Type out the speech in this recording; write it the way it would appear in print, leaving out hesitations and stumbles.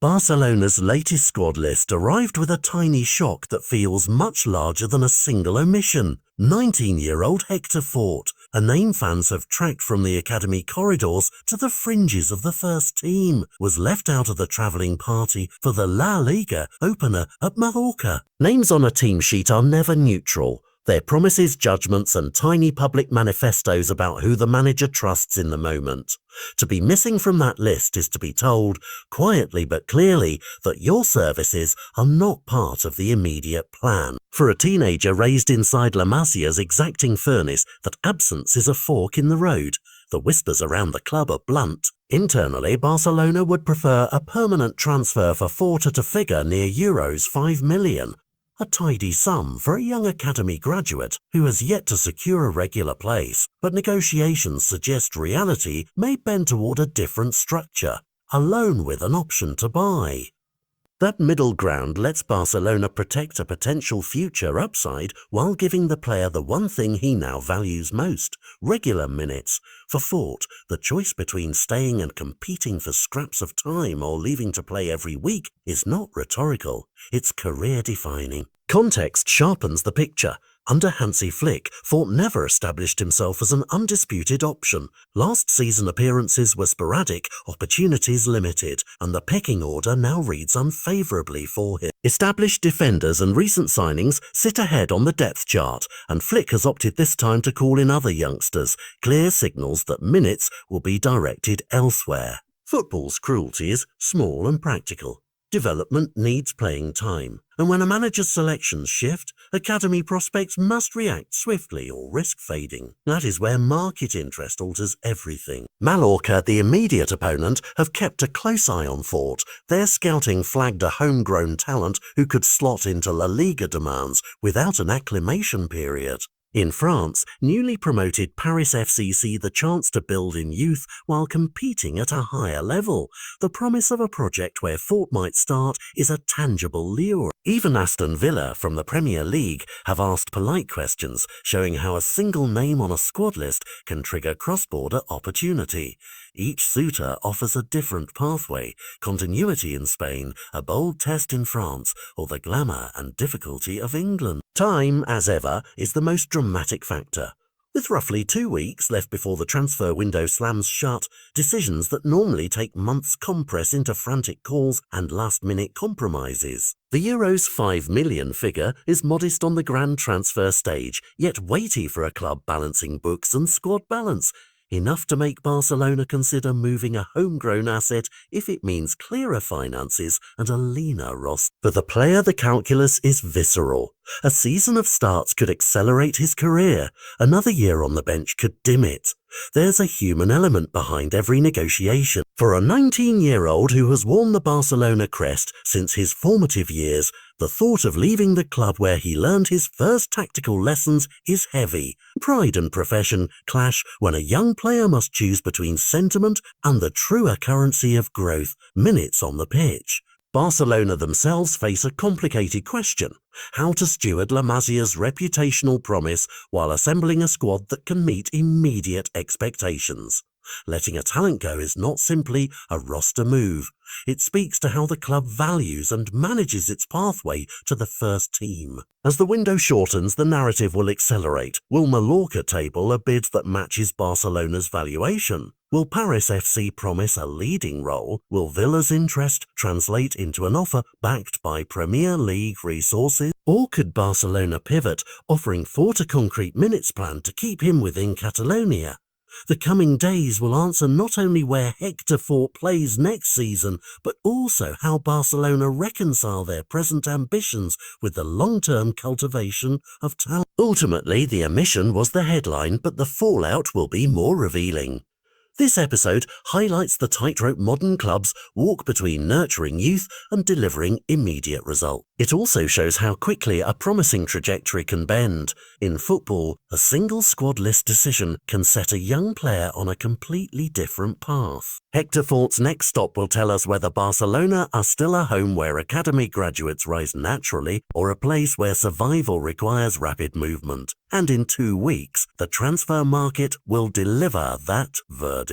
Barcelona's latest squad list arrived with a tiny shock that feels much larger than a single omission. 19-year-old Hector, a name fans have tracked from the academy corridors to the fringes of the first team, was left out of the travelling party for the La Liga opener at Mallorca. Names on a team sheet are never neutral. Their promises, judgments and tiny public manifestos about who the manager trusts in the moment. To be missing from that list is to be told, quietly but clearly, that your services are not part of the immediate plan. For a teenager raised inside La Masia's exacting furnace, that absence is a fork in the road. The whispers around the club are blunt. Internally, Barcelona would prefer a permanent transfer for Forte to figure near Euros 5 million. A tidy sum for a young academy graduate who has yet to secure a regular place, but negotiations suggest reality may bend toward a different structure, a loan with an option to buy. That middle ground lets Barcelona protect a potential future upside while giving the player the one thing he now values most: regular minutes. For Forte, the choice between staying and competing for scraps of time or leaving to play every week is not rhetorical, it's career-defining. Context sharpens the picture. Under Hansi Flick, Forte never established himself as an undisputed option. Last season appearances were sporadic, opportunities limited, and the pecking order now reads unfavourably for him. Established defenders and recent signings sit ahead on the depth chart, and Flick has opted this time to call in other youngsters, clear signals that minutes will be directed elsewhere. Football's cruelty is small and practical. Development needs playing time, and when a manager's selections shift, academy prospects must react swiftly or risk fading. That is where market interest alters everything. Mallorca, the immediate opponent, have kept a close eye on Forte. Their scouting flagged a homegrown talent who could slot into La Liga demands without an acclimation period. In France, newly promoted Paris FC see the chance to build in youth while competing at a higher level. The promise of a project where Forte might start is a tangible lure. Even Aston Villa from the Premier League have asked polite questions, showing how a single name on a squad list can trigger cross-border opportunity. Each suitor offers a different pathway: continuity in Spain, a bold test in France, or the glamour and difficulty of England. Time, as ever, is the most dramatic factor. With roughly 2 weeks left before the transfer window slams shut, decisions that normally take months compress into frantic calls and last-minute compromises. The Euros 5 million figure is modest on the grand transfer stage, yet weighty for a club balancing books and squad balance. Enough to make Barcelona consider moving a homegrown asset if it means clearer finances and a leaner roster. For the player, the calculus is visceral. A season of starts could accelerate his career. Another year on the bench could dim it. There's a human element behind every negotiation. For a 19-year-old who has worn the Barcelona crest since his formative years, the thought of leaving the club where he learned his first tactical lessons is heavy. Pride and profession clash when a young player must choose between sentiment and the truer currency of growth: minutes on the pitch. Barcelona themselves face a complicated question: how to steward La Masia's reputational promise while assembling a squad that can meet immediate expectations. Letting a talent go is not simply a roster move. It speaks to how the club values and manages its pathway to the first team. As the window shortens, the narrative will accelerate. Will Mallorca table a bid that matches Barcelona's valuation? Will Paris FC promise a leading role? Will Villa's interest translate into an offer backed by Premier League resources? Or could Barcelona pivot, offering Forte a concrete minutes plan to keep him within Catalonia? The coming days will answer not only where Hector plays next season, but also how Barcelona reconcile their present ambitions with the long-term cultivation of talent. Ultimately, the omission was the headline, but the fallout will be more revealing. This episode highlights the tightrope modern clubs walk between nurturing youth and delivering immediate results. It also shows how quickly a promising trajectory can bend. In football, a single squad list decision can set a young player on a completely different path. Hector Forte's next stop will tell us whether Barcelona are still a home where academy graduates rise naturally, or a place where survival requires rapid movement. And in 2 weeks, the transfer market will deliver that verdict.